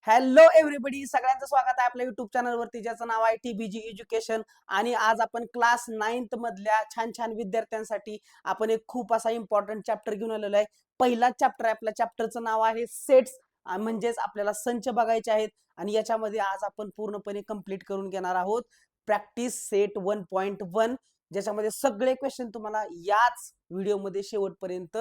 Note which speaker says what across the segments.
Speaker 1: Hello everybody, सगळ्यांचं स्वागत आहे आपल्या युट्यूब चॅनलवरती, ज्याचं नाव आहे TBG एज्युकेशन. आणि आज आपण क्लास 9th मधल्या छान छान विद्यार्थ्यांसाठी आपण एक खूप असा इम्पॉर्टंट चॅप्टर घेऊन आलेलो आहे. पहिला चॅप्टर आहे आपल्या चॅप्टरचं नाव आहे सेट्स, म्हणजेच आपल्याला संच बघायचे आहेत. आणि याच्यामध्ये आज आपण पूर्णपणे कंप्लीट करून घेणार आहोत प्रॅक्टिस सेट 1.1, ज्याच्यामध्ये सगळे क्वेश्चन तुम्हाला याच व्हिडिओमध्ये शेवटपर्यंत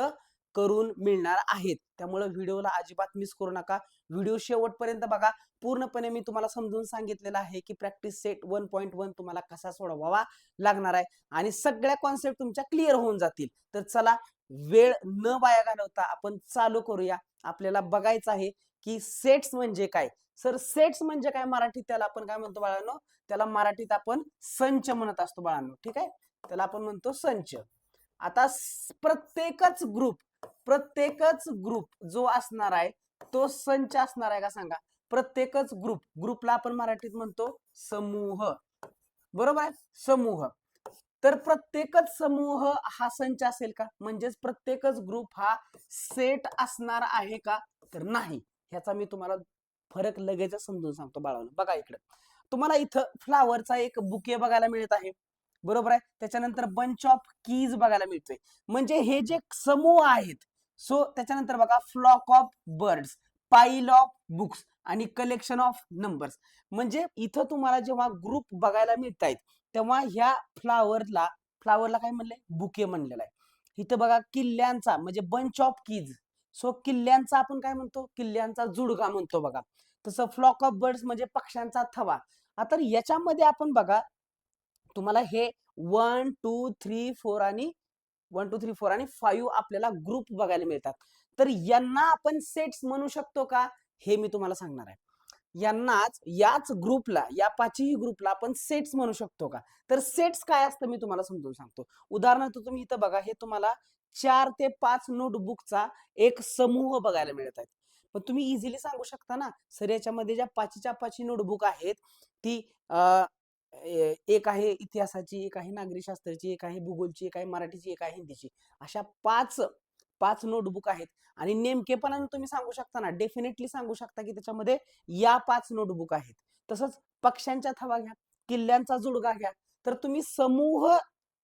Speaker 1: करून मिळणार आहेत. त्यामुळे व्हिडिओला अजिबात मिस करू नका, व्हिडिओ शेवटपर्यंत बघा. पूर्णपणे मी तुम्हाला समजून सांगितलेलं आहे की प्रॅक्टिस सेट 1.1 तुम्हाला कसा सोडवावा लागणार आहे आणि सगळ्या कॉन्सेप्ट तुमच्या क्लिअर होऊन जातील. तर चला, वेळ न वाया घालवता आपण चालू करूया. आपल्याला बघायचं आहे की सेट्स म्हणजे काय. सर, सेट्स म्हणजे काय मराठीत? त्याला आपण काय म्हणतो बाळांनो? त्याला मराठीत आपण संच म्हणत असतो बाळांनो. ठीक आहे, त्याला आपण म्हणतो संच. आता प्रत्येकच ग्रुप जो असणार आहे तो संच असणार आहे का सांगा? प्रत्येकच ग्रुपला आपण मराठीत म्हणतो समूह. बरोबर आहे, समूह. तर प्रत्येकच समूह हा संच असेल का? म्हणजेच प्रत्येकच ग्रुप हा सेट असणार आहे का? तर नाही. ह्याचा मी तुम्हाला फरक लगेच समजून सांगतो बाळांनो. बघा इकडे तुम्हाला इथं फ्लावरचा एक बुके बघायला मिळत आहे. बरोबर आहे. त्याच्यानंतर बंच ऑफ कीज बघायला मिळतोय. म्हणजे हे जे समूह आहेत. सो त्याच्यानंतर बघा फ्लॉक ऑफ बर्ड्स, पाईल ऑफ बुक्स आणि कलेक्शन ऑफ नंबर्स. म्हणजे इथं तुम्हाला जेव्हा ग्रुप बघायला मिळत आहेत तेव्हा ह्या फ्लावरला काय म्हणलंय? बुके म्हणलेलं आहे. इथं बघा किल्ल्यांचा म्हणजे बंच ऑफ कीज. सो किल्ल्यांचा आपण काय म्हणतो? किल्ल्यांचा जुडगा म्हणतो बघा. तसं फ्लॉक ऑफ बर्ड्स म्हणजे पक्ष्यांचा थवा. आता याच्यामध्ये आपण बघा, तुम्हाला हे 1 2 3 4 आणि 5 आपल्याला ग्रुप बघायला मिळतात. तर यांना आपण सेट्स म्हणू शकतो का? हे मी तुम्हाला सांगणार आहे. याच ग्रुपला, या पाचही ग्रुपला आपण सेट्स म्हणू शकतो का? तर सेट्स काय असतं मी तुम्हाला समजून सांगतो. उदाहरणार्थ तुम्ही इथं बघा, हे तुम्हाला 4 ते 5 नोटबुकचा एक समूह बघायला मिळत आहे. पण तुम्ही इझिली सांगू शकता ना, सर याच्यामध्ये ज्या पाचीच्या पाची नोटबुक आहेत ती एक आहे इतिहासाची, एक आहे नागरिक शास्त्राची, एक आहे भूगोलची, एक आहे मराठीची, एक आहे हिंदीची. अशा पाच पाच नोटबुक आहेत. आणि नेमकेपणाने तुम्ही सांगू शकता ना, डेफिनेटली सांगू शकता की त्याच्यामध्ये या 5 नोटबुक आहेत. तसंच पक्ष्यांच्या थवा घ्या, किल्ल्यांचा जुडगा घ्या. तर तुम्ही समूह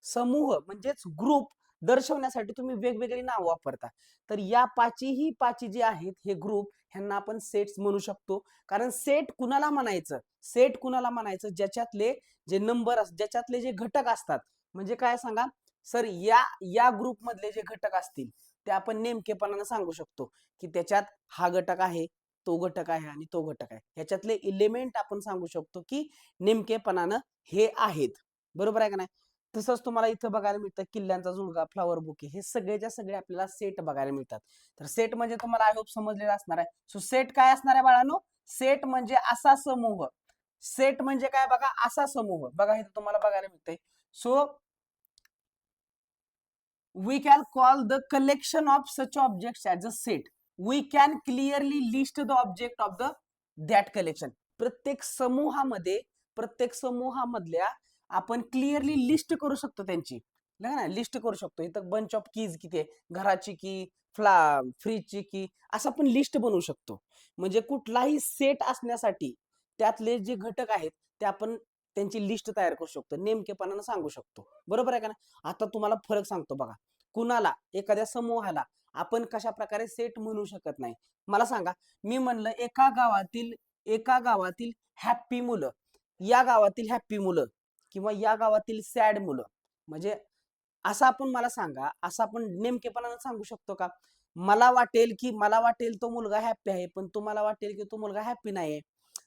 Speaker 1: समूह म्हणजेच ग्रुप दर्शवण्यासाठी तुम्ही वेगवेगळी नाव वापरता. तर या पाची जी आहेत हे ग्रुप, ह्यांना आपण सेट्स म्हणू शकतो. कारण सेट कुणाला म्हणायचं? सेट कुणाला म्हणायचं? ज्याच्यातले जे नंबर ज्याच्यातले जे घटक असतात. म्हणजे काय सांगा सर, या ग्रुप मधले जे घटक असतील ते आपण नेमकेपणाने सांगू शकतो की त्याच्यात हा घटक आहे, तो घटक आहे आणि तो घटक आहे. ह्याच्यातले इलिमेंट आपण सांगू शकतो की नेमकेपणानं हे आहेत. बरोबर आहे का नाही? तसंच तुम्हाला इथं बघायला मिळतं किल्ल्यांचा जुळगा, फ्लॉवर बुके, हे सगळेच्या सगळे आपल्याला सेट बघायला मिळतात. तर सेट म्हणजे तुम्हाला आय होप समजलेला असणार आहे. सो सेट काय असणार आहे बाळांनो? सेट म्हणजे असा समूह. सेट म्हणजे काय बघा, असा समूह. बघा इथं तुम्हाला बघायला मिळतंय. So we can call the collection of such objects as a set. We can clearly list the object of that collection. प्रत्येक समूहामधल्या आपण क्लिअरली लिस्ट करू शकतो त्यांची. ना, लिस्ट करू शकतो. इथं बंच ऑफ कीज किती आहे? घराची की, फ्रीजची की, असं आपण लिस्ट बनवू शकतो. म्हणजे कुठलाही सेट असण्यासाठी त्यातले जे घटक आहेत ते आपण त्यांची लिस्ट तयार करू शकतो, नेमकेपणानं सांगू शकतो. बरोबर आहे का ना? आता तुम्हाला फरक सांगतो बघा. कुणाला, एखाद्या समूहाला आपण कशा प्रकारे सेट म्हणू शकत नाही. मला सांगा, मी म्हणलं एका गावातील हॅप्पी मुलं, या गावातील हॅप्पी मुलं किंवा या गावातील सॅड मुलं, म्हणजे असं आपण मला सांगा, असं आपण नेमकेपणानं सांगू शकतो का? मला वाटेल तो मुलगा हॅप्पी आहे, पण तुम्हाला वाटेल की तो मुलगा हॅप्पी नाही.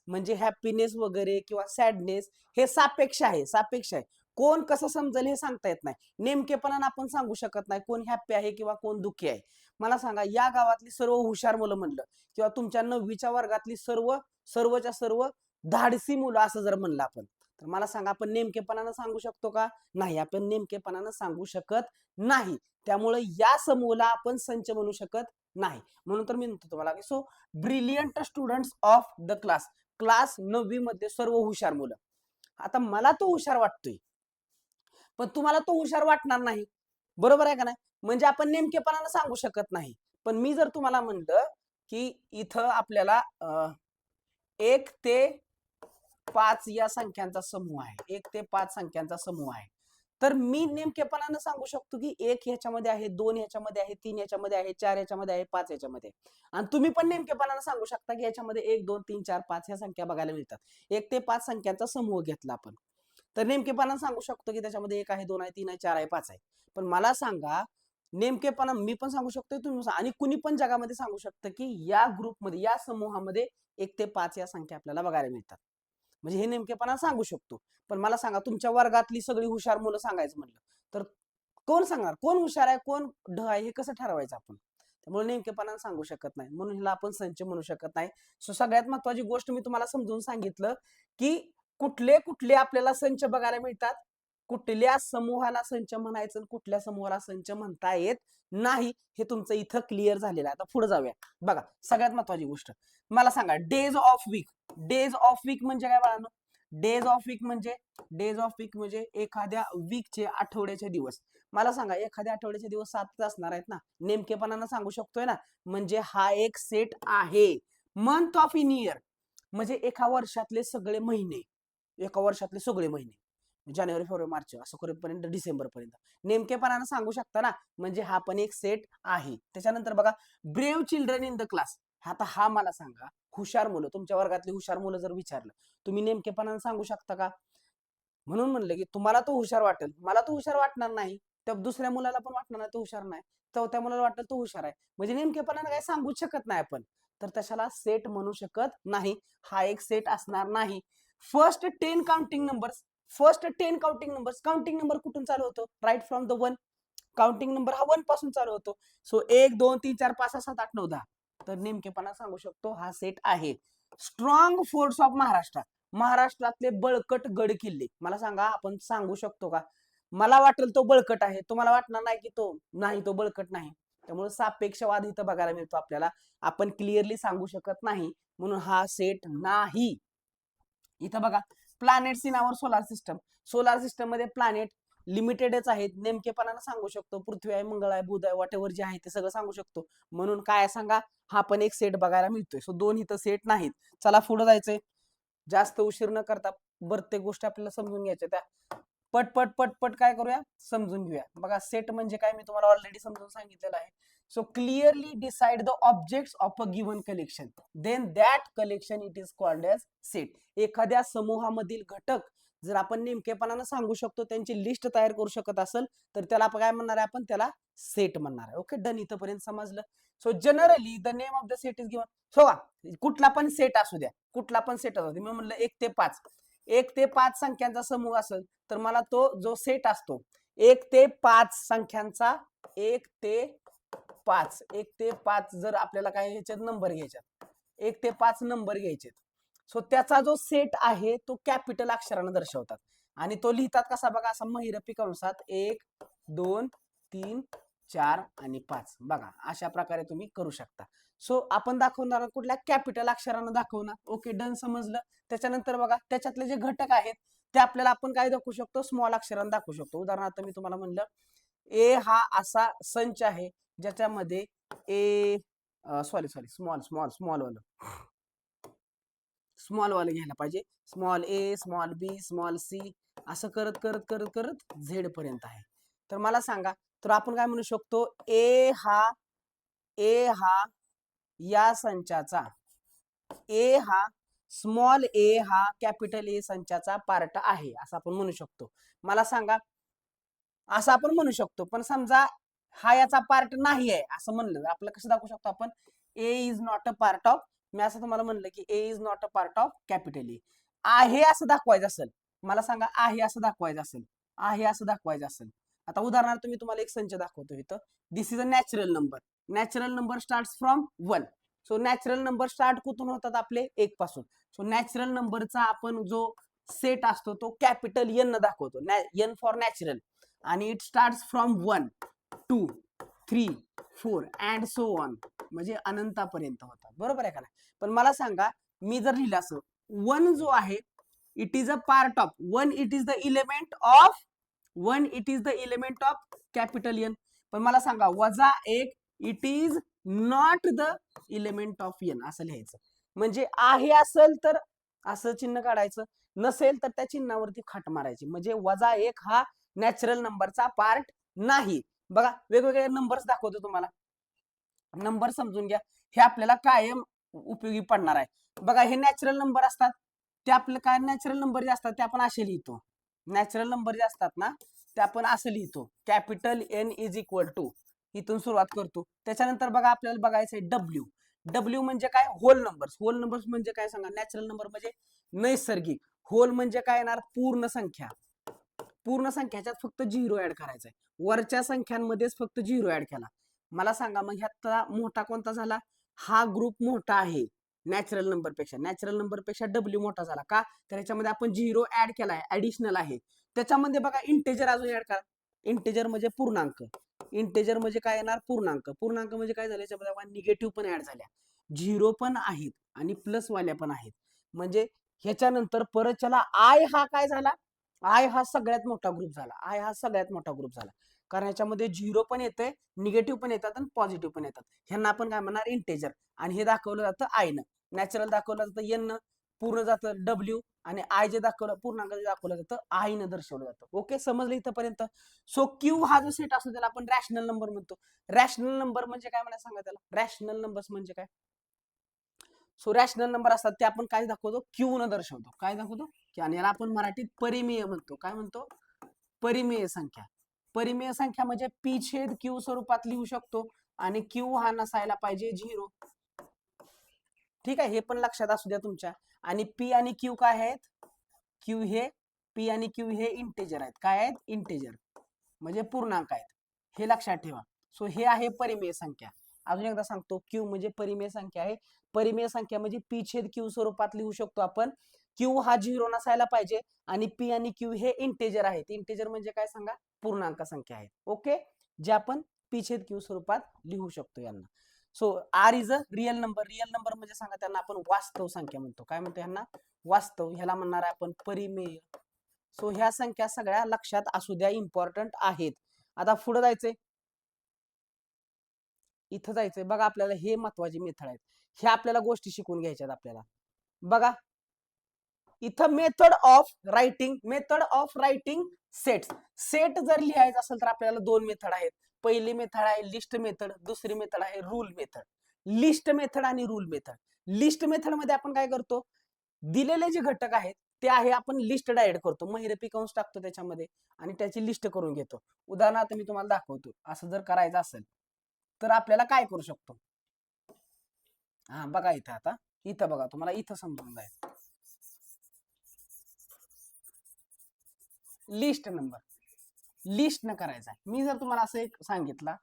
Speaker 1: म्हणजे हॅपीनेस वगैरे किंवा सॅडनेस हे सापेक्ष आहे. कोण कसं समजेल हे सांगता येत नाही. नेमकेपणानं आपण सांगू शकत नाही कोण हॅप्पी आहे किंवा कोण दुःखी आहे. मला सांगा, या गावातली सर्व हुशार मुलं म्हणलं किंवा तुमच्या 9वीच्या वर्गातली सर्वच्या सर्व धाडसी मुलं असं जर म्हणलं आपण, तर मला सांगा आपण नेमकेपणानं सांगू शकतो का? नाही, आपण नेमकेपणानं सांगू शकत नाही. त्यामुळे या समूहाला आपण संच म्हणू शकत नाही. म्हणून तर मी म्हणतो तुम्हाला की so brilliant students of the class 9वी मध्ये सर्व हुशार मुलं. आता मला तो हुशार वाटतोय, पण तुम्हाला तो हुशार वाटणार नाही. बरोबर आहे का नाही? म्हणजे आपण नेमकेपणानं सांगू शकत नाही. पण मी जर तुम्हाला म्हणलं की इथं आपल्याला 1 ते 5 या संख्यांचा समूह आहे. 1 ते 5 संख्यांचा समूह आहे. तर मी नेमकेपणानं सांगू शकतो की 1 ह्याच्यामध्ये आहे, 2 ह्याच्यामध्ये आहे, 3 ह्याच्यामध्ये आहे, 4 ह्याच्यामध्ये आहे, 5 ह्याच्यामध्ये. आणि तुम्ही पण नेमकेपणानं सांगू शकता की ह्याच्यामध्ये 1 2 3 4 5 ह्या संख्या बघायला मिळतात. 1 ते 5 संख्यांचा समूह घेतला आपण, तर नेमकेपणानं सांगू शकतो की त्याच्यामध्ये 1 आहे, 2 आहे, 3 आहे, 4 आहे, 5 आहे. पण मला सांगा नेमकेपणा मी पण सांगू शकतो, तुम्ही आणि कुणी पण जगामध्ये सांगू शकतं की या ग्रुपमध्ये, या समूहामध्ये 1 ते 5 या संख्या आपल्याला बघायला मिळतात. म्हणजे हे नेमकेपणा सांगू शकतो. पण मला सांगा तुमच्या वर्गातली सगळी हुशार मुलं सांगायचं म्हणलं तर कोण सांगणार, कोण हुशार आहे, कोण ढ आहे, हे कसं ठरवायचं आपण? त्यामुळे नेमकेपणानं सांगू शकत नाही, म्हणून ह्याला आपण संच म्हणू शकत नाही. सो सगळ्यात महत्वाची गोष्ट मी तुम्हाला समजून सांगितलं की कुठले कुठले आपल्याला संच बघायला मिळतात, कुठल्या समूहाला संच म्हणायचं, कुठल्या समूहाला संच म्हणता येत नाही, हे तुमचं इथं क्लिअर झालेलं आहे. आता पुढे जाऊया. बघा सगळ्यात महत्वाची गोष्ट मला सांगा, days of week. Days of week म्हणजे काय बाळांनो? डेज ऑफ वीक म्हणजे एखाद्या वीकचे, आठवड्याचे दिवस. मला सांगा एखाद्या आठवड्याचे दिवस 7 असणार आहेत ना, नेमकेपणानं सांगू शकतोय ना, म्हणजे हा एक सेट आहे. मंथ ऑफ इन इयर म्हणजे एका वर्षातले सगळे महिने, एका वर्षातले सगळे महिने, जानेवारी फेब्रुवारी मार्च असं करेपर्यंत डिसेंबर पर्यंत नेमकेपणानं सांगू शकता ना, म्हणजे हा पण एक सेट आहे. त्याच्यानंतर बघा, brave children in the class. आता हा मला सांगा, हुशार मुलं, तुमच्या वर्गातली हुशार मुलं जर विचारलं, तुम्ही नेमकेपणानं सांगू शकता का? म्हणून म्हणलं की तुम्हाला तो हुशार वाटेल, मला तो हुशार वाटणार नाही, तर दुसऱ्या मुलाला पण वाटणार नाही तो हुशार नाही, चौथ्या मुलाला वाटेल तो हुशार आहे, म्हणजे नेमकेपणानं काही सांगूच शकत नाही आपण. तर तशाला सेट म्हणू शकत नाही, हा एक सेट असणार नाही. First 10 counting numbers. Counting number कुठून चालू होतो? Right from the 1. Counting number हा 1 पासून चालू होतो. सो 1 2 3 4 5 6 7 8 9 10. तर नेमकेपणा सांगू शकतो हा सेट आहे. Strong force of Maharashtra. महाराष्ट्रातले बळकट गड किल्ले. मला सांगा आपण सांगू शकतो का? मला वाटेल तो बळकट आहे, तुम्हाला वाटणार नाही की तो नाही, तो बळकट नाही. त्यामुळे सापेक्षवाद इथं बघायला मिळतो आपल्याला. आपण क्लिअरली सांगू शकत नाही, म्हणून हा सेट नाही. इथं बघा, planets in our solar system. Solar system मध्ये प्लॅनेट लिमिटेडच आहेत. नेमकेपणानं सांगू शकतो, पृथ्वी आहे, मंगळ आहे, बुध आहे, वॉटेवर जे आहे ते सगळं सांगू शकतो. म्हणून काय सांगा, हा पण एक सेट बघायला मिळतोय. सो 2 इथं सेट नाहीत. चला पुढे जायचंय. जास्त उशीर न करता प्रत्येक गोष्टी आपल्याला समजून घ्यायच्या, त्या पटपट पटपट काय करूया, समजून घेऊया. बघा सेट म्हणजे काय, मी तुम्हाला ऑलरेडी समजून सांगितलेलं आहे. So clearly decide the objects of a given collection, then that collection it is called as set. एखाद्या समूहामधील घटक जर आपण नेमकेपणानं सांगू शकतो, त्यांची लिस्ट तयार करू शकत असेल, तर त्याला काय म्हणणार आहे आपण? त्याला सेट म्हणणार आहे. Okay, done. इथपर्यंत समजलं. So generally the name of the set is given. So कुठला पण सेट असू द्या, कुठला पण सेट असू द्या, मी म्हणलं 1 ते 5, 1 ते 5 संख्यांचा समूह असेल, तर मला तो जो सेट असतो 1 ते 5 संख्यांचा, 1 ते 5 जर आपल्याला काय ह्याच्यात नंबर घ्यायच्यात, 1 ते 5 नंबर घ्यायचे, सो त्याचा जो सेट आहे तो कॅपिटल अक्षरानं दर्शवतात. आणि तो लिहितात कसा बघा, असा महिरपी कंसात 1 2 3 4 आणि 5. बघा अशा प्रकारे तुम्ही करू शकता. सो आपण दाखवणार कुठल्या कॅपिटल अक्षरानं दाखवणार. ओके, डन, समजलं. त्याच्यानंतर बघा त्याच्यातले जे घटक आहेत ते आपल्याला आपण काय दाखवू शकतो, स्मॉल अक्षरानं दाखवू शकतो. उदाहरणार्थ मी तुम्हाला म्हणलं ए हा असा संच आहे ज्याच्यामध्ये ए स्मॉल वाले घ्यायला पाहिजे. स्मॉल ए, स्मॉल बी, स्मॉल सी, असं करत करत करत करत झेड पर्यंत आहे. तर मला सांगा, तर आपण काय म्हणू शकतो, ए हा या संचाचा, ए हा स्मॉल ए हा कॅपिटल ए संचाचा पार्ट आहे, असं आपण म्हणू शकतो. मला सांगा, असं आपण म्हणू शकतो. पण समजा हा याचा पार्ट नाही आहे असं म्हणलं, आपलं कसं दाखवू शकतो आपण? A is not a part of, मी असं तुम्हाला म्हणलं की A is not a part of capital A. आहे असं दाखवायचं असेल, मला सांगा, आहे असं दाखवायचं असेल, आता उदाहरणार्थ मी तुम्हाला एक संच दाखवतो इथं. This is a natural number. Natural number start from 1. So natural number start कुठून होतात आपले? 1 पासून. सो नॅचरल नंबरचा आपण जो सेट असतो तो कॅपिटल एन दाखवतो, एन फॉर नॅचरल. आणि it start from 1 2 3 4 and so on, म्हणजे अनंतापर्यंत होतात. बरोबर आहे का नाही? पण मला सांगा, मी जर लिहिलं असं, 1 जो आहे it is a part of 1, it is the element of capital N. पण मला सांगा, -1 it is not the element of N, असं लिहायचं. म्हणजे आहे असेल तर असं चिन्ह काढायचं, नसेल तर त्या चिन्हावरती खाट मारायची. म्हणजे -1 हा नॅचरल नंबरचा पार्ट नाही. बघा वेगवेगळे नंबर्स दाखवतो तुम्हाला, नंबर समजून घ्या, हे आपल्याला कायम उपयोगी पडणार आहे. बघा हे नॅचरल नंबर असतात, ते आपलं काय नॅचरल नंबर जे असतात ते आपण असे लिहितो. नॅचरल नंबर जे असतात ना ते आपण असं लिहितो, capital N is equal to, इथून सुरुवात करतो. त्याच्यानंतर बघा आपल्याला बघायचं आहे डब्ल्यू. डब्ल्यू म्हणजे काय? Hole numbers. होल नंबर्स म्हणजे काय सांगा? नॅचरल नंबर म्हणजे नैसर्गिक. होल म्हणजे काय येणार? पूर्ण संख्या. पूर्ण संख्याच्यात फक्त झिरो ऍड करायचा आहे. वरच्या संख्यांमध्येच फक्त झिरो ऍड केला. मला सांगा मग ह्यातला मोठा कोणता झाला? हा ग्रुप मोठा आहे नॅचरल नंबर पेक्षा. नॅचरल नंबर पेक्षा डब्ल्यू मोठा झाला का? तर ह्याच्यामध्ये आपण झिरो ऍड केलाय, ऍडिशनल आहे. त्याच्यामध्ये बघा इंटेजर अजून ऍड करा. इंटेजर म्हणजे पूर्णांक. इंटेजर म्हणजे काय येणार? पूर्णांक. पूर्णांक म्हणजे काय झालं? याच्यामध्ये निगेटिव्ह पण ऍड झाल्या, झिरो पण आहेत आणि प्लस वाल्या पण आहेत. म्हणजे ह्याच्यानंतर परत चला आय हा काय झाला? आय हा सगळ्यात मोठा ग्रुप झाला. आय हा सगळ्यात मोठा ग्रुप झाला, कारण ह्याच्यामध्ये झिरो पण येते, निगेटिव्ह पण येतात आणि पॉझिटिव्ह पण येतात. ह्यांना आपण काय म्हणणार? इंटेजर. आणि हे दाखवलं जातं आय न. नॅचरल दाखवलं जातं एन न, पूर्ण जातं डब्ल्यू, आणि आय जे दाखवलं पूर्णांक जे दाखवलं जातं आय न दर्शवलं जातं. ओके, समजलं इथंपर्यंत? सो क्यू हा जो सेट असतो त्याला आपण रॅशनल नंबर म्हणतो. रॅशनल नंबर म्हणजे काय म्हणा सांगा त्याला? रॅशनल नंबर्स म्हणजे काय? सो रॅशनल नंबर असतात ते आपण काय दाखवतो? क्यू न दर्शवतो. काय दाखवतो? आणि याला आपण मराठीत परिमेय म्हणतो. काय म्हणतो? परिमेय संख्या. परिमेय संख्या म्हणजे पी छेद क्यू स्वरूपात लिहू शकतो, आणि क्यू हा नसायला पाहिजे झिरो. ठीक आहे, हे पण लक्षात असू द्या तुमच्या. आणि पी आणि क्यू काय आहेत? क्यू हे पी आणि क्यू हे इंटेजर आहेत. काय आहेत? इंटेजर म्हणजे पूर्णांक आहेत, हे लक्षात ठेवा. सो हे आहे परिमेय संख्या. अजून एकदा सांगतो, क्यू म्हणजे परिमेय संख्या आहे. परिमेय संख्या म्हणजे पी छेद क्यू स्वरूपात लिहू शकतो आपण. क्यू हा झिरो नसायला पाहिजे, आणि पी आणि क्यू हे इंटेजर आहेत. इंटेजर म्हणजे काय सांगा? पूर्णांक संख्या आहेत. ओके, जे आपण पी छेद क्यू स्वरूपात लिहू शकतो यांना. So R is a real number. Real number म्हणजे सांगा त्यांना आपण वास्तव संख्या म्हणतो. काय म्हणतो यांना? वास्तव. ह्याला म्हणणार आहे आपण परिमेय. सो ह्या संख्या सगळ्या लक्षात असू द्या, इम्पॉर्टंट आहेत. आता पुढे जायचंय, इथं जायचंय. बघा आपल्याला हे महत्वाची मेथड आहेत, हे आपल्याला गोष्टी शिकून घ्यायच्यात आपल्याला. बघा इथं method of writing, method of writing set. Set जर लिहायचं असेल तर आपल्याला दोन मेथड आहेत. पहिली मेथड आहे लिस्ट मेथड, दुसरी मेथड आहे रूल मेथड. लिस्ट मेथड आणि रूल मेथड. लिस्ट मेथड मध्ये आपण काय करतो? दिलेले जे घटक आहेत ते आहे आपण लिस्ट डायरेक्ट करतो, महिरपी कंस टाकतो त्याच्यामध्ये आणि त्याची लिस्ट करून घेतो. उदाहरणार्थ मी तुम्हाला दाखवतो. असं जर करायचं असेल तर आपल्याला काय करू शकतो? हा बघा इथं, आता इथं बघा, तुम्हाला इथं समजून जाईल. लिस्ट नंबर लिस्ट न करायचा. मी जर तुम्हाला असं एक सांगितला,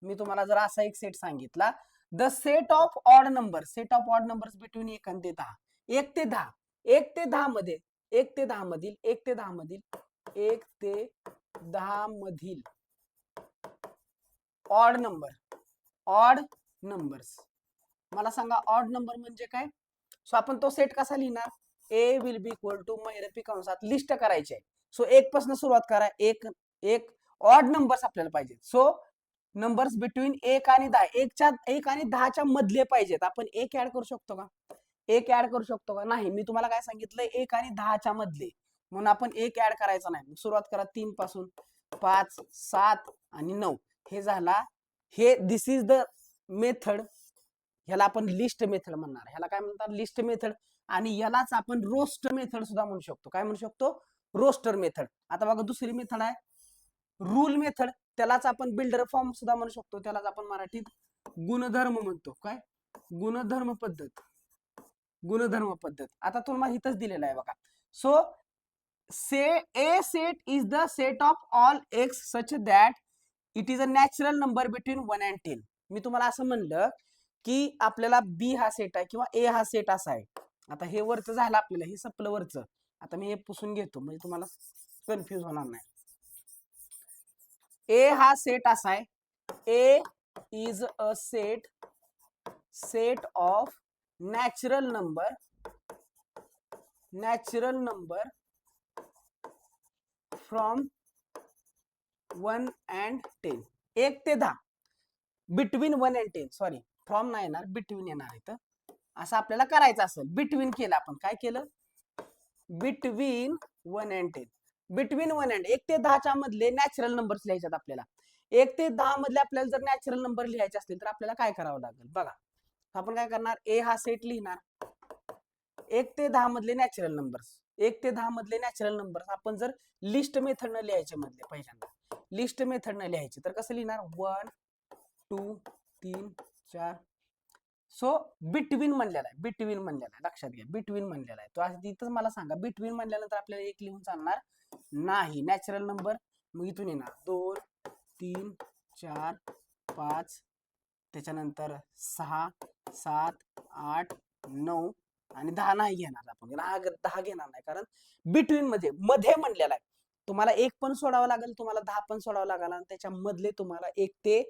Speaker 1: मी तुम्हाला जर असा एक सेट सांगितला, the set of odd number, set of odd numbers between 1 आणि 10. 1 ते 10, 1 ते 10 मध्ये, 1 ते 10 मधील, 1 ते 10 मधील, 1 ते 10 मधील ऑड नंबर, ऑड नंबर्स. मला सांगा ऑड नंबर म्हणजे काय? सो आपण तो सेट कसा लिहिणार? ए विल बी इक्वल टू महिरपी कंसात लिस्ट करायचे. सो 1 पासून सुरुवात करा. एक एक ऑड नंबर्स आपल्याला पाहिजे. सो नंबर्स बिटवीन 1 आणि 10, 1 आणि 10च्या मधले पाहिजेत. आपण 1 ऍड करू शकतो का? 1 ऍड करू शकतो का? नाही. मी तुम्हाला काय सांगितलंय? 1 आणि 10च्या मधले, म्हणून आपण 1 ऍड करायचा नाही. सुरुवात करा 3 पासून, 5, 7 आणि 9. हे झाला, हे दिस इज द मेथड. ह्याला आपण लिस्ट मेथड म्हणणार. ह्याला काय म्हणतात? List method. आणि यालाच आपण रोस्टर मेथड सुद्धा म्हणू शकतो. काय म्हणू शकतो? Roster method. आता बघा दुसरी मेथड आहे रूल मेथड. त्यालाच आपण बिल्डर फॉर्म सुद्धा म्हणू शकतो. त्यालाच आपण मराठीत गुणधर्म म्हणतो. काय? गुणधर्म पद्धत. गुणधर्म पद्धत. आता तुम्हाला इथंच दिलेलं आहे बघा. So say A set is the set of all x such that it is a natural number between 1 and 10. मी तुम्हाला असं म्हणलं की आपल्याला बी हा सेट आहे किंवा ए हा सेट असा आहे. आता हे वरचं झालं आपल्याला, हे सपलं वरचं. आता मी हे पुसून घेतो म्हणजे तुम्हाला कन्फ्युज होणार नाही. ए हा सेट असा आहे, A is a set, set of natural number, natural number from 1 and 10. 1 ते 10, बिटवीन 1 अँड 10. सॉरी, फ्रॉम नाही येणार, बिटवीन येणार इथं. असं आपल्याला करायचं असेल. बिटवीन केलं आपण, काय केलं, बिटवीन 1 and 10. बिटवीन 1 and 1 ते 10च्या मधले नॅचरल नंबर्स लिहायच्यात आपल्याला. 1 ते 10 मधले आपल्याला जर नॅचरल नंबर लिहायचे असतील तर आपल्याला काय करावं लागेल बघा. आपण काय करणार, ए हा सेट लिहिणार, 1 ते 10 मधले नॅचरल नंबर्स, 1 ते 10 मधले नॅचरल नंबर्स आपण जर लिस्ट मेथडनं लिहायचे मधले, पहिल्यांदा लिस्ट मेथडनं लिहायचे तर कसं लिहिणार, 1 2 3 4. सो बिटवीन म्हणलेला आहे, बिटवीन म्हणलेला आहे, लक्षात घ्या, बिटवीन म्हणलेला आहे. तो आज तिथंच मला सांगा, बिटवीन म्हणल्यानंतर आपल्याला एक लिहून चालणार नाही, नॅचरल नंबर. मग इथून येणार 2 3 4 5, त्याच्यानंतर 6 7 8 9 आणि 10 नाही घेणार आपण, 10 घेणार नाही, कारण बिटवीन मध्ये म्हणलेला आहे. तुम्हाला एक पण सोडावं लागेल, तुम्हाला 10 पण सोडावं लागेल, आणि त्याच्या मधले तुम्हाला 1 ते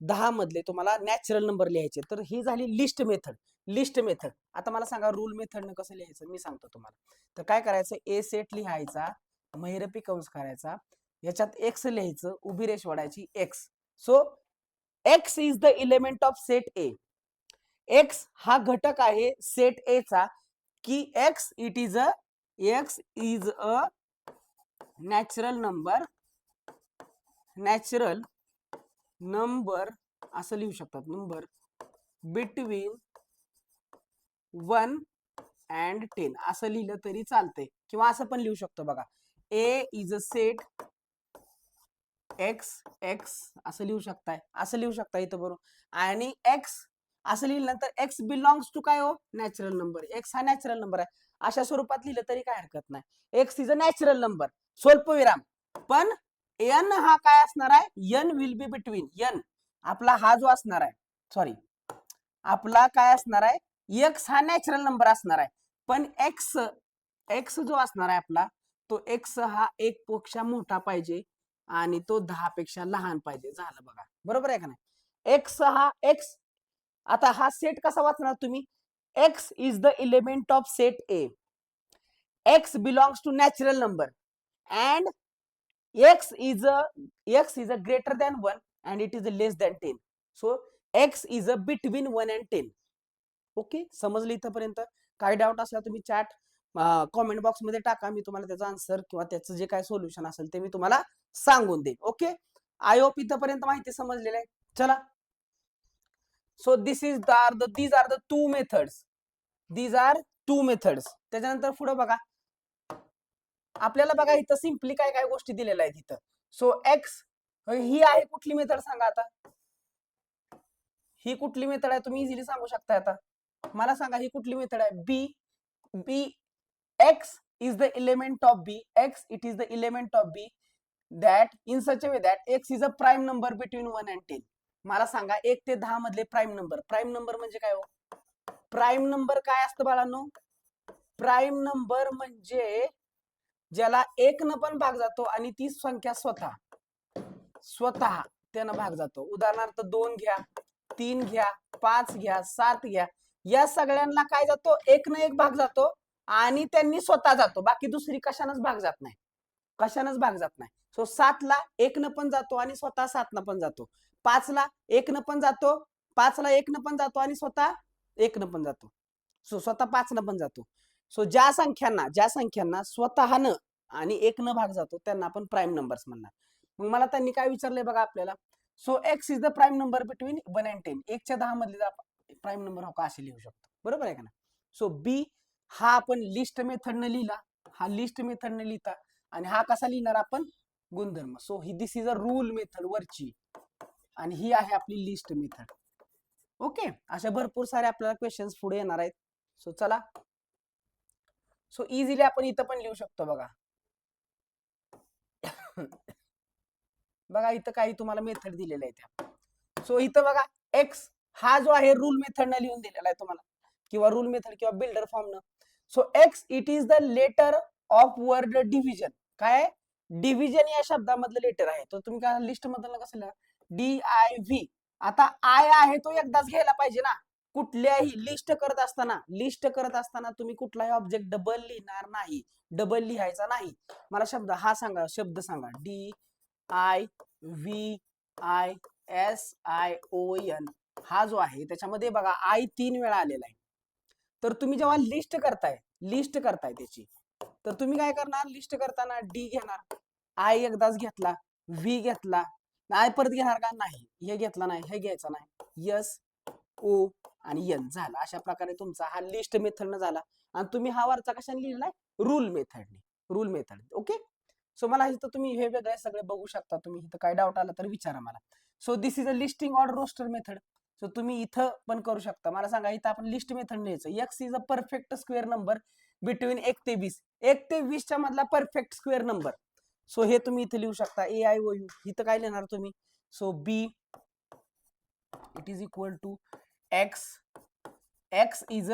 Speaker 1: 10 मधले तुम्हाला नॅचरल नंबर लिहायचे. तर ही झाली लिस्ट मेथड. List method. आता मला सांगा रूल मेथडनं कसं लिहायचं मी सांगतो तुम्हाला. तर काय करायचं, ए सेट लिहायचा, महिरपी कंस करायचा, याच्यात एक्स लिहायचं, उभी रेष ओढायची x. So x is the element of set A. X हा घटक आहे सेट ए चा, की x is a natural number असं लिहू शकतात, नंबर बिटवीन 1 and 10 असं लिहिलं तरी चालतंय, किंवा असं पण लिहू शकतो बघा, A is a set x x असं लिहू शकताय, असं लिहू शकता इथं बरोबर. आणि एक्स असं लिहिल्यानंतर एक्स बिलॉंग्स टू काय हो, नॅचरल नंबर. एक्स हा नॅचरल नंबर आहे, अशा स्वरूपात लिहिलं तरी काय हरकत नाही. X is a natural number, स्वल्पविराम. पण एन हा काय असणार आहे, N will be between, N आपला हा जो असणार आहे, सॉरी आपला काय असणार आहे, एक्स हा नॅचरल नंबर असणार आहे, पण एक्स एक्स जो असणार आहे आपला, तो एक्स हा 1 पेक्षा मोठा पाहिजे आणि तो 10 पेक्षा लहान पाहिजे. झालं बघा, बरोबर आहे का नाही. एक्स हा एक्स, आता हा सेट कसा वाचणार तुम्ही, X is the element of set A, X belongs to natural number, and x is a greater than 1 and it is a less than 10. So x is a between 1 and 10. Okay, समजलं इथपर्यंत. काय doubt असला तुम्ही chat comment box मध्ये टाका, मी तुम्हाला त्याचा answer किंवा त्याचं जे काय सोल्युशन असेल ते मी तुम्हाला सांगून देईन. ओके, आय होप इथपर्यंत माहिती समजलेली आहे. चला, so these are the two methods, त्याच्यानंतर पुढे बघा, आपल्याला बघा इथं सिम्पली काय काय गोष्टी दिलेल्या आहेत इथं. सो एक्स ही आहे कुठली मेथड सांगा आता, ही कुठली मेथड आहे तुम्ही इझिली सांगू शकता. आता मला सांगा ही कुठली मेथड आहे, B x is the element of B, x it is the element of B that in such a way that x is a prime number between 1 and 10. मला सांगा 1 ते 10 मधले प्राईम नंबर म्हणजे काय हो, प्राईम नंबर काय असतं बाळांनो, प्राईम नंबर म्हणजे ज्याला 1 न पण भाग जातो आणि ती संख्या स्वतः त्यानं भाग जातो. उदाहरणार्थ 2 घ्या, 3 घ्या, 5 घ्या, 7 घ्या, या सगळ्यांना काय जातो, 1 न 1 भाग जातो आणि त्यांनी स्वतः जातो, बाकी दुसरी कशानच भाग जात नाही, सो 7 ला 1 न पण जातो आणि स्वतः 7 न पण जातो, 5 ला 1 न पण जातो, 5 ला 1 न पण जातो आणि स्वतः 1 न पण जातो, सो स्वतः 5 न पण जातो. सो ज्या संख्यांना स्वतःनं आणि 1 न भाग जातो त्यांना आपण प्राईम नंबर्स म्हणणार. मग मला त्यांनी काय विचारलंय बघा आपल्याला, so x is the prime number between 1 and 10. 1 च्या 10 मधले प्राईम नंबर हो का असे लिहू शकतो, बरोबर आहे का ना. सो बी हा आपण लिस्ट मेथडनं लिहिला, हा लिस्ट मेथडनं लिहिता, आणि हा कसा लिहिणार आपण, गुणधर्म. So he this is a rule method वरची, आणि ही आहे आपली लिस्ट मेथड. ओके, अशा भरपूर सारे आपल्याला क्वेश्चन्स पुढे येणार आहेत. सो चला, सो इझिली आपण इथं पण लिहू शकतो बघा. बघा इथं काही तुम्हाला मेथड दिलेल्या आहेत. सो इथं बघा एक्स हा जो आहे रूल मेथडनं लिहून दिलेला आहे तुम्हाला, किंवा रूल मेथड किंवा बिल्डर फॉर्मनं. So x it is the letter of word division. काय, डिव्हिजन या शब्दामधलं लेटर आहे. तर तुम्ही काय लिस्ट मधलं कसं लिहा, DIV. आता आय आहे तो एकदाच घ्यायला पाहिजे ना, कुठल्याही लिस्ट करत असताना तुम्ही कुठलाही ऑब्जेक्ट डबल लिहिणार नाही, डबल लिहायचा नाही. मला शब्द शब्द सांगा, DIVISION. हा जो आहे त्याच्यामध्ये बघा आय 3 वेळा आलेला आहे, तर तुम्ही जेव्हा लिस्ट करताय त्याची, तर तुम्ही काय करणार, लिस्ट करताना डी घेणार, आय एकदाच घेतला, व्ही घेतला, आय परत घेणार का नाही, हे घेतला नाही, हे घ्यायचं नाही, यस ओ आणि एन झाला. अशा प्रकारे तुमचा हा लिस्ट मेथड न झाला. आणि तुम्ही हा वरचा कशाने लिहिलाय, रूल मेथडने, रूल मेथड. ओके, सो मला इथं तुम्ही हे वेगळे सगळे बघू शकता. तुम्ही इथं काय डाऊट आला तर विचारा मला. So this is a listing or roster method. So तुम्ही इथं पण करू शकता. मला सांगा, इथं आपण लिस्ट मेथड लिहायचं, X is a perfect square number between 1 ते 20, 1 ते 20 च्या मधला परफेक्ट स्क्वेअर नंबर. सो हे तुम्ही इथे लिहू शकता, ए आय ओ यू. इथं काय लिहिणार तुम्ही, so B it is equal to X, x is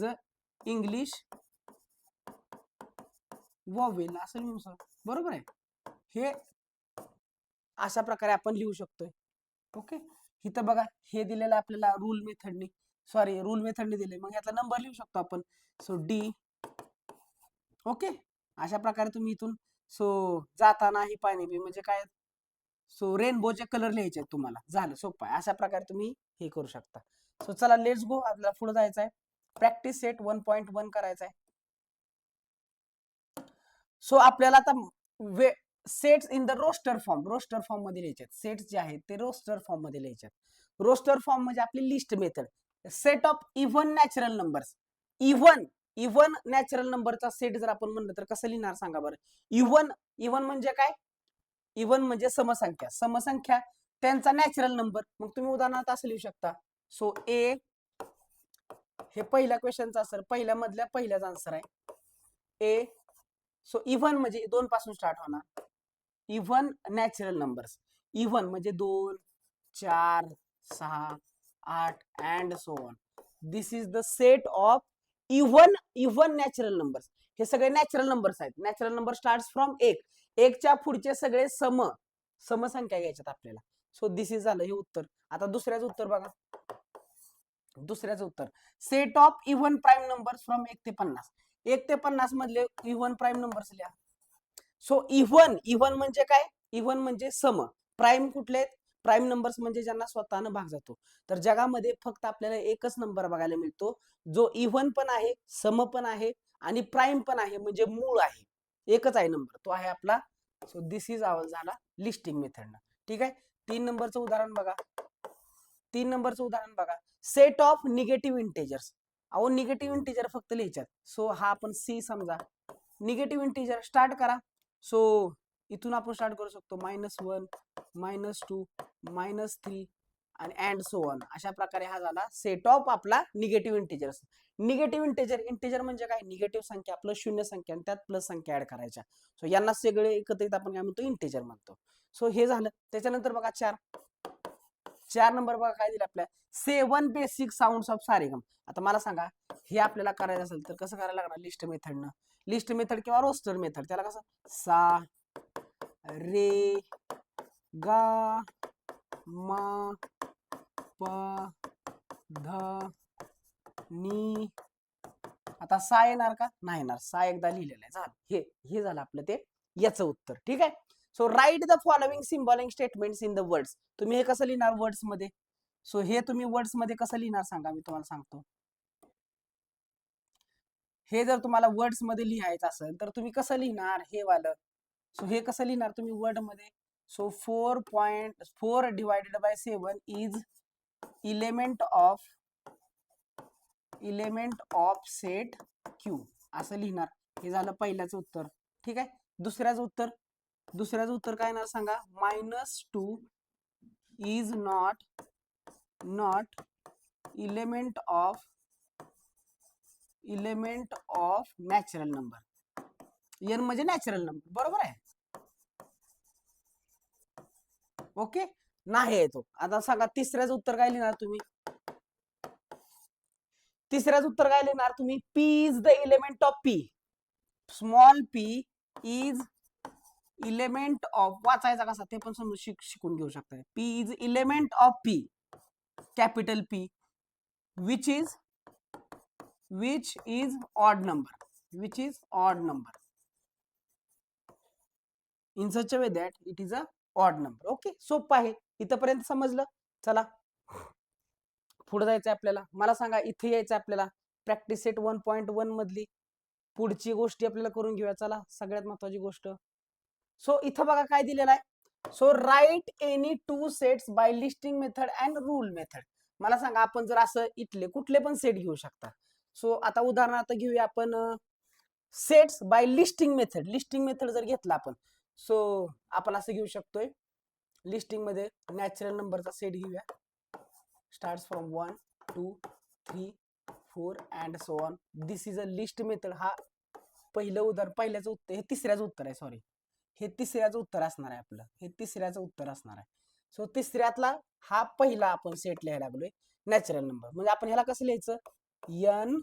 Speaker 1: a English vowel असं लिहू शकतो. बरोबर आहे, हे अशा प्रकारे आपण लिहू शकतोय. ओके, इथं बघा हे दिलेलं आपल्याला रूल मेथडने दिले, मग यातला नंबर लिहू शकतो आपण. So D. ओके, अशा प्रकारे तुम्ही इथून, सो जाताना ही पाणी बी म्हणजे काय, सो रेनबोचे कलर लिहायचे तुम्हाला, झालं, सोपं आहे. अशा प्रकारे तुम्ही हे करू शकता. सो चला लेट्स गो, आपल्याला पुढे जायचं आहे. प्रॅक्टिस सेट 1.1 करायचा आहे. सो आपल्याला आता sets in the roster form मध्ये लिहायचे. सेट्स जे आहेत ते रोस्टर फॉर्म मध्ये लिहायचे. रोस्टर फॉर्म म्हणजे आपली list method. Set of even natural numbers. Even natural नंबरचा सेट जर आपण म्हणलं तर कसं लिहिणार सांगा बरं. इव्हन म्हणजे काय, इव्हन म्हणजे समसंख्या त्यांचा नॅचरल नंबर. मग तुम्ही उदाहरणार्थ असं लिहू शकता, सो ए, हे पहिल्या क्वेश्चनचा आन्सर, पहिल्याच आन्सर आहे ए. सो इव्हन म्हणजे 2 पासून स्टार्ट होणार, इव्हन नॅचरल नंबर्स. इव्हन म्हणजे 2, 4, 6, 8 and so on. This is the set of even natural numbers. हे सगळे नॅचरल नंबर्स आहेत. Natural number start from 1. 1च्या पुढचे सगळे समसंख्या घ्यायच्यात आपल्याला. सो दिस इज झालं हे उत्तर. आता दुसऱ्याचं उत्तर बघा. दुसऱ्याचं उत्तर, set of even prime numbers from 1 ते 50. 1 ते 50 मधले इव्हन प्राईम नंबर्स लिहा. सो इव्हन म्हणजे काय, इव्हन म्हणजे सम. प्राईम कुठले आहेत, प्राईम नंबर्स म्हणजे ज्यांना स्वतःनं भाग जातो. तर जगामध्ये फक्त आपल्याला एकच नंबर बघायला मिळतो जो इव्हन पण आहे, सम पण आहे आणि प्राईम पण आहे, म्हणजे मूळ आहे. एकच आहे नंबर, तो आहे आपला. सो दिस इज आवर झाला लिस्टिंग मेथड. ठीक आहे, 3 नंबरचं उदाहरण बघा. 3 नंबरचं उदाहरण बघा, सेट ऑफ निगेटिव्ह इंटेजर्स. अहो निगेटिव्ह इंटीजर फक्त लिहायच्यात. सो हा आपण सी समजा. निगेटिव्ह इंटीजर स्टार्ट करा. सो इथून आपण स्टार्ट करू शकतो, -1, -2, -3 आणि अँड सो ऑन. अशा प्रकारे हा झाला सेट ऑफ आपला निगेटिव्ह इंटीजर्स. निगेटिव्ह इंटीजर म्हणजे काय, निगेटिव्ह संख्या प्लस शून्य संख्या आणि त्यात प्लस संख्या ऍड करायच्या. सो यांना सगळे एकत्रित आपण काय म्हणतो, इंटीजर म्हणतो. सो हे झालं. त्याच्यानंतर बघा 4 नंबर बघा काय दिलं आपल्या, 7 बेसिक साऊंड्स ऑफ सारेगम. आता मला सांगा, हे आपल्याला करायचं असेल तर कसं करायला लागणार, लिस्ट मेथडनं. लिस्ट मेथड किंवा रोस्टर मेथड. त्याला कसं, सा रे गा मा प ध नी. आता सा येणार का, नाही येणार, सा एकदा लिहिलेलं आहे, झालं. हे झालं आपलं ते याचं उत्तर. ठीक आहे. So write the following symbolic statements in the words. तुम्ही हे कसं लिहिणार वर्ड्स मध्ये. सो हे तुम्ही वर्ड्स मध्ये कसं लिहिणार सांगा, मी तुम्हाला सांगतो. हे जर तुम्हाला वर्ड्स मध्ये लिहायचं असेल तर तुम्ही कसं लिहिणार हे वालं. सो हे कसं लिहिणार तुम्ही वर्ड मध्ये. So 4.4 divided by 7 is element of set Q असं लिहिणार. हे झालं पहिल्याचं उत्तर. ठीक आहे. दुसऱ्याचं उत्तर काय येणार सांगा, -2 is not element of natural number. N म्हणजे नॅचरल नंबर, बरोबर आहे. ओके, नाही आहे तो. आता सांगा तिसऱ्याचं उत्तर काय लिहिणार तुम्ही. P is the element of P. Small P is element of, वाचायचा कसा ते पण समजून शिकून घेऊ शकता. P is element of P, capital P, which is odd number in such a way that it is a odd number. Okay, सोपं आहे. इथपर्यंत समजलं. चला पुढे जायचं आपल्याला. मला सांगा इथे यायचं आपल्याला. प्रॅक्टिस सेट 1.1 मधली पुढची गोष्टी आपल्याला करून घेऊया. चला सगळ्यात महत्वाची गोष्ट. सो इथं बघा काय दिलेलं आहे. So write any two sets by listing method and rule method. मला सांगा आपण जर असं इथले कुठले पण सेट घेऊ शकता. सो आता उदाहरणार्थ घेऊया आपण sets by listing method. Listing method जर घेतला आपण, सो आपण असं घेऊ शकतोय. लिस्टिंग मध्ये नॅचरल नंबरचा सेट घेऊया. Starts from 1 2 3 4 and so on. This is a list method. हा पहिलं उदाहरण, पहिल्याचं उत्तर, हे तिसऱ्याचं उत्तर आहे. सॉरी, हे तिसऱ्याचं उत्तर असणार आहे आपलं. हे तिसऱ्याचं उत्तर असणार आहे. सो तिसऱ्यातला हा पहिला आपण सेट लिहायला लागलोय नॅचरल नंबर. म्हणजे आपण ह्याला कसं लिहायचं, n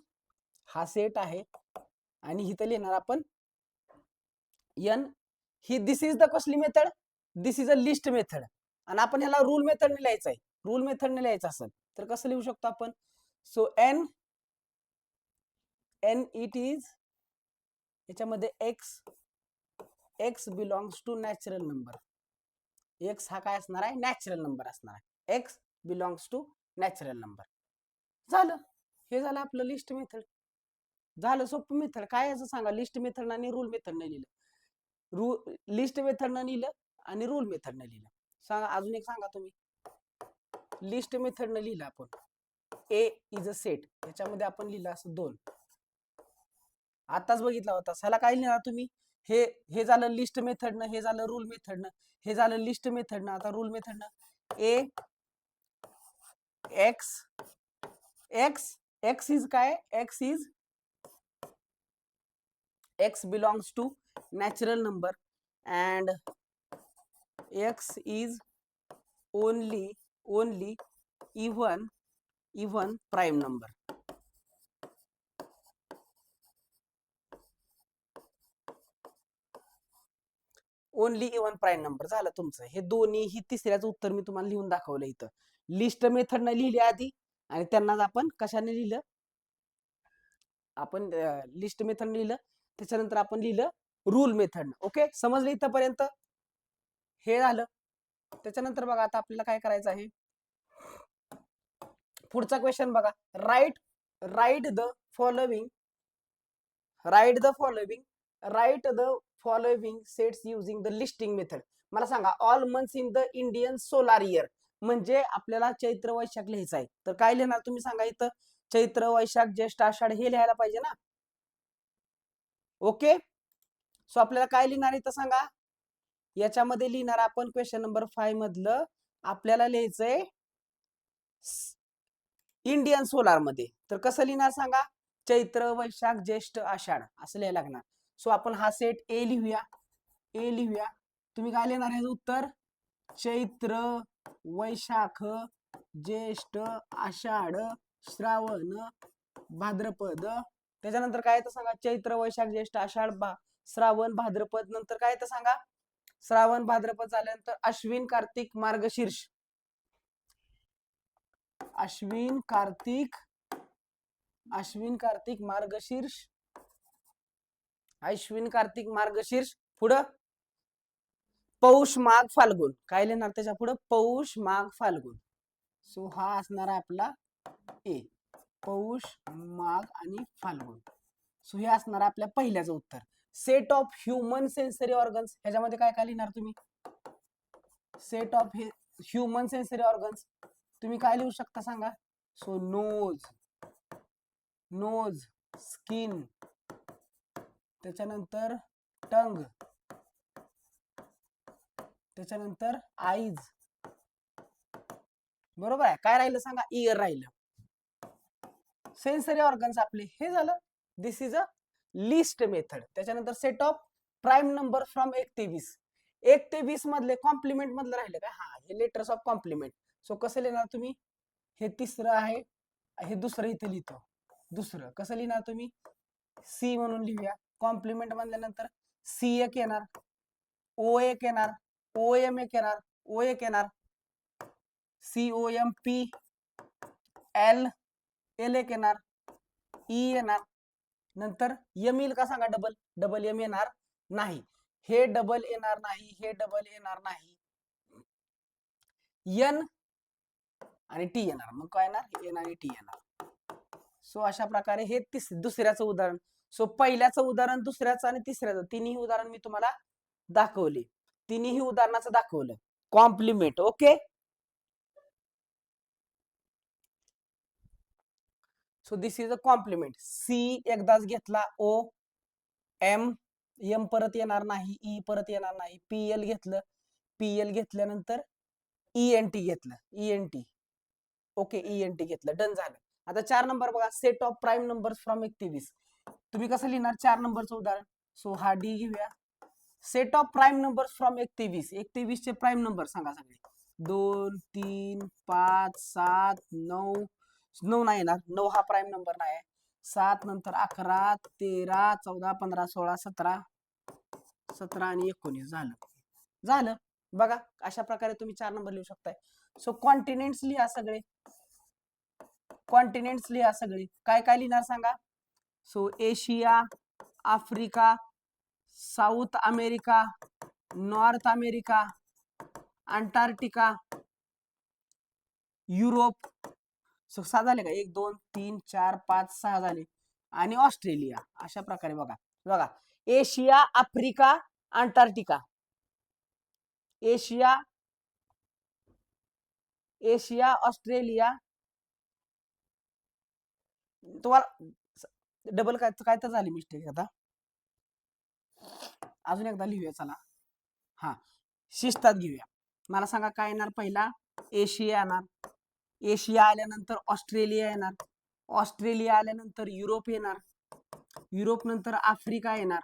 Speaker 1: हा सेट आहे आणि इथं लिहिणार आपण n. ही दिस इज द कसली method, this is a list method. आणि आपण ह्याला रूल मेथडने लिहायचं आहे. रूल मेथडने लिहायचं असेल तर कसं लिहू शकतो आपण. सो n इट इज, याच्यामध्ये x belongs to natural number. x हा काय असणार आहे, नॅचरल नंबर असणार आहे. x belongs to natural number. झालं, हे झालं आपलं लिस्ट मेथड. झालं सोपं मेथड. काय असं सांगा, लिस्ट मेथड आणि रूल मेथडने लिहिलं. लिस्ट मेथडनं लिहिलं आणि रूल मेथडनं लिहिलं. सांगा अजून एक सांगा तुम्ही. लिस्ट मेथडनं लिहिलं आपण ए इज अ सेट. याच्यामध्ये आपण लिहिलं असं 2. आताच बघितला होता. ह्याला काय लिहिणार तुम्ही, हे झालं लिस्ट मेथडनं, हे झालं रूल मेथडनं, हे झालं लिस्ट मेथडनं. आता रूल मेथडनं ए एक्स इज काय, x belongs to natural number and x is only even prime number. Only even prime number. झालं तुमचं. हे दोन्ही, ही तिसऱ्याचं उत्तर मी तुम्हाला लिहून दाखवलं इथं. लिस्ट मेथडनं लिहिली आधी आणि त्यांना आपण कशाने लिहिलं, आपण लिस्ट मेथड लिहिलं, त्याच्यानंतर आपण लिहिलं रूल मेथड. ओके, समजलं इथपर्यंत. हे झालं. त्याच्यानंतर बघा आता आपल्याला काय करायचं आहे. पुढचा क्वेश्चन बघा. Write the following sets using the listing method. मला सांगा all months in the Indian solar year. म्हणजे आपल्याला चैत्र वैशाख लिहायचं आहे. तर काय लिहिणार तुम्ही सांगा इथं, चैत्र वैशाख ज्येष्ठ आषाढ हे लिहायला पाहिजे ना. ओके, सो आपल्याला काय लिहिणार इथं सांगा. याच्यामध्ये लिहिणार आपण क्वेश्चन नंबर 5 मधलं आपल्याला लिहायचंय इंडियन सोलार मध्ये. तर कसं लिहिणार सांगा, चैत्र वैशाख ज्येष्ठ आषाढ असं लिहायला लागणार. सो आपण हा सेट ए लिहूया. तुम्ही काय लिहिणार आहे उत्तर, चैत्र वैशाख ज्येष्ठ आषाढ श्रावण भाद्रपद. त्याच्यानंतर काय तर सांगा, चैत्र वैशाख ज्येष्ठ आषाढ श्रावण भाद्रपद. नंतर काय तर सांगा, श्रावण भाद्रपद झाल्यानंतर अश्विन कार्तिक मार्गशीर्ष. अश्विन कार्तिक मार्गशीर्ष. पुढं पौष माघ फाल्गुन. काय लिहिणार त्याच्या पुढं, पौष माघ फाल्गुन. सो हा असणार आहे आपला ए, पौष माघ आणि फाल्गुन. सो हे असणार आपल्या पहिल्याचं उत्तर. Set of human sensory organs. ह्याच्यामध्ये काय काय लिहिणार तुम्ही, set of human sensory organs. तुम्ही काय लिहू शकता सांगा. सो नोज स्किन, त्याच्यानंतर टंग, त्याच्यानंतर आईज. बरोबर आहे. काय राहिलं सांगा, इयर राहिलं. सेन्सरी ऑर्गन्स आपले हे झालं. दिस इज अ लिस्ट मेथड. त्याच्यानंतर set of prime number from 1 ते 20. 1 ते 20 मधले कॉम्प्लिमेंट मधलं राहिलं का, हा हे लेटर्स ऑफ कॉम्प्लिमेंट. सो कसं लिहिणार तुम्ही, हे तिसरं आहे, हे दुसरं इथे लिहितो. दुसरं कसं लिहिणार तुम्ही, सी म्हणून लिहूया. कॉम्प्लिमेंट म्हणल्यानंतर सी एक येणार, ओ एक येणार, ओ एम एक येणार, ओ एक येणार, COMP एल एक येणार, ई येणार. नंतर एम येईल का सांगा, डबल एम येणार नाही. हे डबल येणार नाही, हे डबल येणार नाही. एन आणि टी येणार. मग काय येणार? एन आणि टी येणार. सो अशा प्रकारे हे दुसऱ्याचं उदाहरण. सो पहिल्याचं उदाहरण, दुसऱ्याचं आणि तिसऱ्याचं तिन्ही उदाहरण मी तुम्हाला दाखवले. तिन्ही उदाहरणाचं दाखवलं. Complement. Okay. So this is a complement. C एकदाच घेतला, ओ एम, एम परत येणार नाही, ई परत येणार नाही, पीएल घेतलं, पीएल घेतल्यानंतर ईएनटी घेतलं, ईएनटी. ओके, ईएनटी घेतलं, डन झालं. आता 4 नंबर बघा, set of prime number from 1 ते 20. तुम्ही कसं लिहिणार 4 नंबरचं उदाहरण? सो हा डी घेऊया. Set of prime number from 1 ते 20. 1 ते 20 चे प्राईम नंबर सांगा सगळे. 2, 3, 5, 7, 9. 9 नाही येणार, 9 हा प्राईम नंबर नाही. 7 नंतर 11, 13, 14, 15, 16, 17, 17 आणि 19 झालं. झालं बघा. अशा प्रकारे तुम्ही 4 नंबर लिहू शकताय. सो कॉन्टिनेंट्स लिहा सगळे. कॉन्टिनेंट्स लिहा सगळे. काय काय लिहिणार सांगा? So Asia, Africa, south America, north America, Antarctica, Europe. So 6 झाले का? 1, 2, 3, 4, 5, 6 झाले. आणि ऑस्ट्रेलिया. अशा प्रकारे बघा. बघा, Asia, Africa, Antarctica, Asia, Asia, Australia. तुम्हाला डबल काय काय तर झाली मिस्टेक. आता अजून एकदा लिहूया चला. हा, शिस्तात घेऊया. मला सांगा काय येणार? पहिला एशिया येणार, एशिया आल्यानंतर ऑस्ट्रेलिया येणार, ऑस्ट्रेलिया आल्यानंतर युरोप येणार, युरोप नंतर आफ्रिका येणार,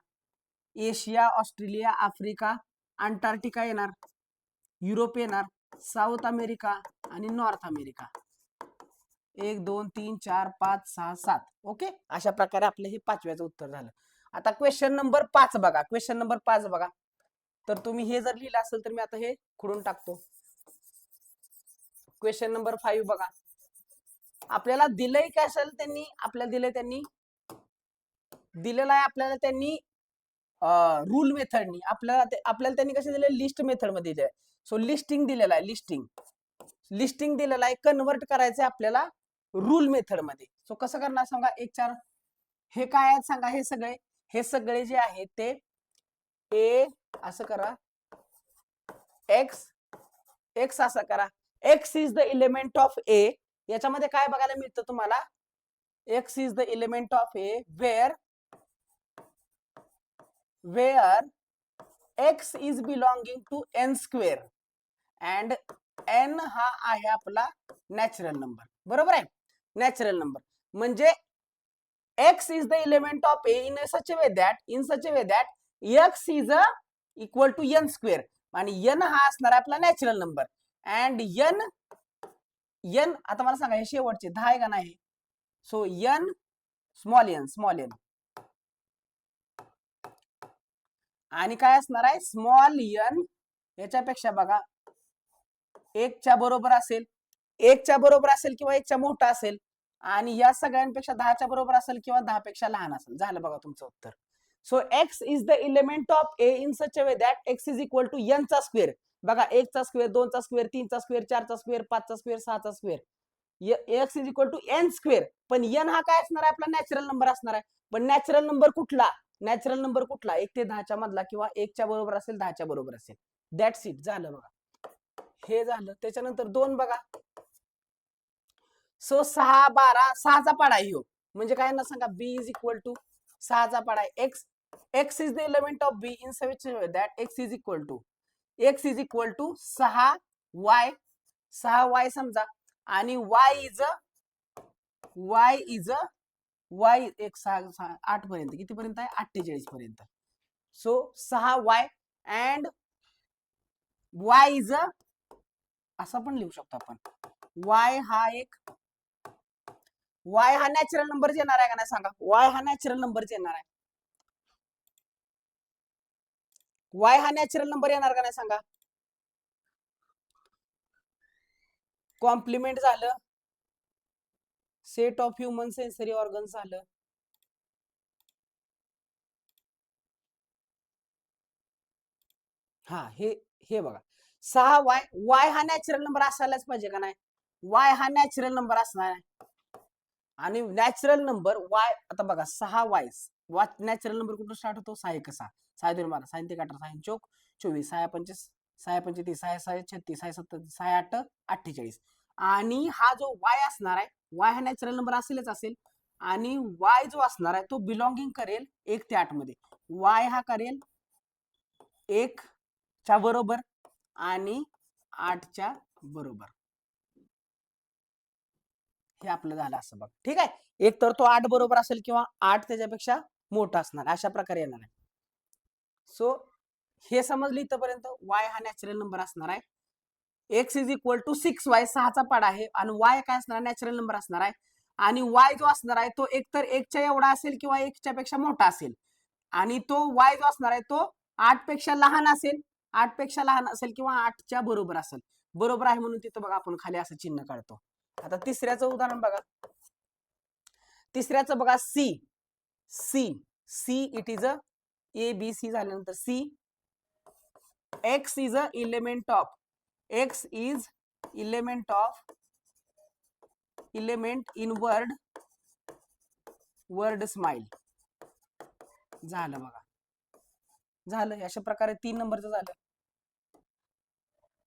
Speaker 1: एशिया, ऑस्ट्रेलिया, आफ्रिका, अंटार्क्टिका येणार, युरोप येणार, साऊथ अमेरिका आणि नॉर्थ अमेरिका. 1, 2, 3, 4, 5, 6, 7. ओके. अशा प्रकारे आपलं हे 5व्याचं उत्तर झालं. आता क्वेश्चन नंबर 5 बघा. क्वेश्चन नंबर 5 बघा. तर तुम्ही हे जर लिहिलं असेल तर मी आता हे खोडून टाकतो. क्वेश्चन नंबर 5 बघा. आपल्याला दिलंय काय असेल त्यांनी, आपल्याला दिलंय त्यांनी, दिलेलं आहे आपल्याला त्यांनी रूल मेथडनी. आपल्याला त्यांनी कसे दिले? लिस्ट मेथड मध्ये दिले. सो लिस्टिंग दिलेलं आहे, लिस्टिंग, लिस्टिंग दिलेलं आहे. कन्वर्ट करायचं आपल्याला रूल मेथड मध्ये. सो कसं करणार सांगा? 1, 4. हे काय आहेत सांगा? हे सगळे जे आहेत ते ए असं करा, एक्स, एक्स असं करा. X is the element of A. याच्यामध्ये काय बघायला मिळतं तुम्हाला? X is the element of A where x is belonging to n square and n हा आहे आपला नॅचरल नंबर. बरोबर आहे? नॅचरल नंबर म्हणजे x is the element of A in such way that x is equal to n square. आणि n हा असणार आपला नॅचरल नंबर. अँड एन, आता मला सांगा हे शेवटचे 10 आहे का नाही? सो एन स्मॉल एन आणि काय असणार आहे? स्मॉल एन याच्यापेक्षा बघा 1च्या बरोबर असेल, 1च्या बरोबर असेल किंवा 1च्या मोठा असेल, आणि या सगळ्यांपेक्षा 10च्या बरोबर असेल किंवा 10 पेक्षा लहान असेल. झालं बघा तुमचं उत्तर. So x is the element of A in such a way that x is equal to n चा स्क्वेअर. बघा 1चा स्क्वेअर, 2चा स्क्वेअर, 3चा स्क्वेअर, 4चा स्क्वेअर, 5चा स्क्वेअर, 6चा square. X is equal to n square. पण एन हा काय असणार आहे? आपला नॅचरल नंबर असणार आहे. पण नॅचरल नंबर कुठला? नॅचरल नंबर कुठला? 1 ते 10च्या मधला किंवा 1च्या बरोबर असेल, 10च्या बरोबर असेल. That's it. झालं बघा. हे झालं. त्याच्यानंतर 2 बघा. सो 6, 12, 6चा पाडा आहे. म्हणजे काय ना सांगा? बी इज इक्वल टू 6चा पाडा आहे. X is the element of B in such way that x is equal to 6y, 6y समजा. आणि y इज 8 पर्यंत. किती पर्यंत आहे? 48 पर्यंत. So 6y and y is असं पण लिहू शकतो आपण. y हा नॅचरल नंबर येणार आहे का नाही सांगा? y हा नॅचरल नंबर येणार आहे. y हा नॅचरल नंबर येणार का नाही सांगा? कॉम्प्लिमेंट झालं, set of human sensory organ झालं. हा हे बघा 6y, y हा नॅचरल नंबर असायलाच पाहिजे का नाही? वाय हा नॅचरल नंबर असणार आहे आणि नॅचरल नंबर वाय आता बघा 6 वाय नॅचरल नंबर कुठून स्टार्ट होतो 6 1 6 6 2 12 6 3 18 6 चौक 24 6 25 6 35 6 6 36 6 37 6 8 48 आणि हा जो वाय असणार आहे वाय हा नॅचरल नंबर असेल आणि वाय जो असणार आहे तो बिलॉंगिंग करेल 1 ते 8 मध्ये वाय हा करेल 1 च्या बरोबर आणि 8 च्या बरोबर हे आपलं झालं असं बघ ठीक आहे एक तर तो 8 बरोबर असेल किंवा 8 त्याच्यापेक्षा मोठा असणार अशा प्रकारे येणार आहे सो हे समजलं इथपर्यंत वाय हा नॅचरल नंबर असणार आहे X is equal to 6y 6चा पाडा आहे आणि वाय काय असणार नॅचरल नंबर असणार आहे आणि वाय जो असणार आहे तो एकतर 1च्या एवढा असेल किंवा 1च्या पेक्षा मोठा असेल आणि तो वाय जो असणार आहे तो 8 पेक्षा लहान असेल 8 पेक्षा लहान असेल किंवा 8च्या बरोबर असेल बरोबर आहे म्हणून तिथं बघा आपण खाली असं चिन्ह काढतो आता तिसऱ्याचं उदाहरण बघा तिसऱ्याचं बघा C C C it is a A B C झाल्यानंतर C x is a element of x is element of element in word smile झालं बघा झालं अशा प्रकारे 3 नंबरचं झालं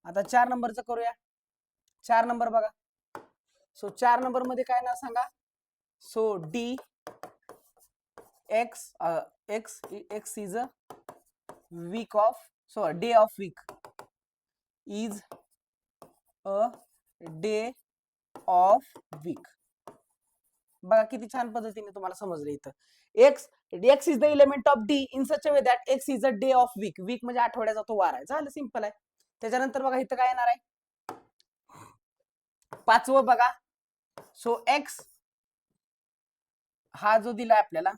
Speaker 1: आता 4 नंबरचं करूया 4 नंबर बघा सो 4 नंबर मध्ये काय ना सांगा so D X x x is a week of so day of week is a day of week बघा किती छान पद्धतीने तुम्हाला समजलं इथं X x is the element of D in such a way that x is a day of week week म्हणजे आठवड्याचा तो वार आहे झालं सिंपल आहे त्याच्यानंतर बघा इथं काय येणार आहे 5वं बघा सो एक्स हा जो दिलाय आपल्याला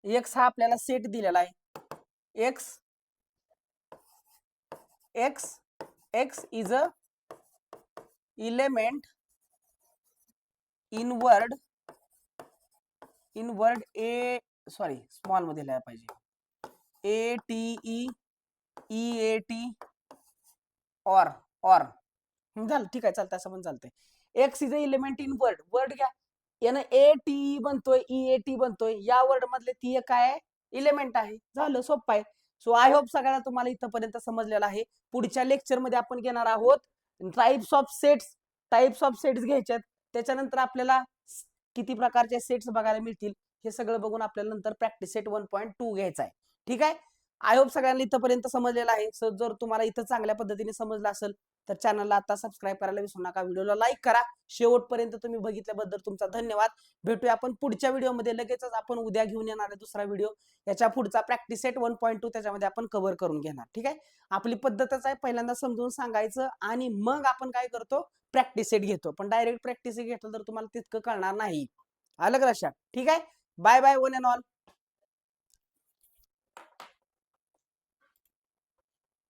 Speaker 1: एक्स हा आपल्याला सेट दिलेला आहे x x x is a element in word A sorry small मध्ये लिहायला पाहिजे A T E A T or झालं ठीक आहे चालतं असं पण चालतंय x is a element in word घ्या यानं ए टी बनतोय ई ए टी बनतोय या वर्ड मधले ती काय इलेमेंट आहे झालं सोपं आहे सो आय होप सगळ्यांना तुम्हाला इथपर्यंत समजलेलं आहे पुढच्या लेक्चर मध्ये आपण घेणार आहोत टाइप्स ऑफ सेट्स घ्यायच्यात त्याच्यानंतर आपल्याला किती प्रकारचे सेट्स बघायला मिळतील हे सगळं बघून आपल्याला नंतर प्रॅक्टिस सेट 1.2 घ्यायचा आहे ठीक आहे आय होप सगळ्यांना इथपर्यंत समजलेलं आहे सर जर तुम्हाला इथं चांगल्या पद्धतीने समजलं असेल तर चॅनलला आता सबस्क्राईब करायला विसरू नका व्हिडिओला लाईक करा शेवटपर्यंत तुम्ही बघितल्याबद्दल तुमचा धन्यवाद भेटूया आपण पुढच्या व्हिडिओमध्ये लगेचच आपण उद्या घेऊन येणार आहे दुसरा व्हिडिओ याच्या पुढचा प्रॅक्टिस सेट 1.2 त्याच्यामध्ये आपण कव्हर करून घेणार ठीक आहे आपली पद्धतच आहे पहिल्यांदा समजून सांगायचं आणि मग आपण काय करतो प्रॅक्टिस सेट घेतो पण डायरेक्ट प्रॅक्टिस सेट घेतलं तर तुम्हाला तितकं कळणार नाही आलं का लक्षात ठीक आहे bye bye one and all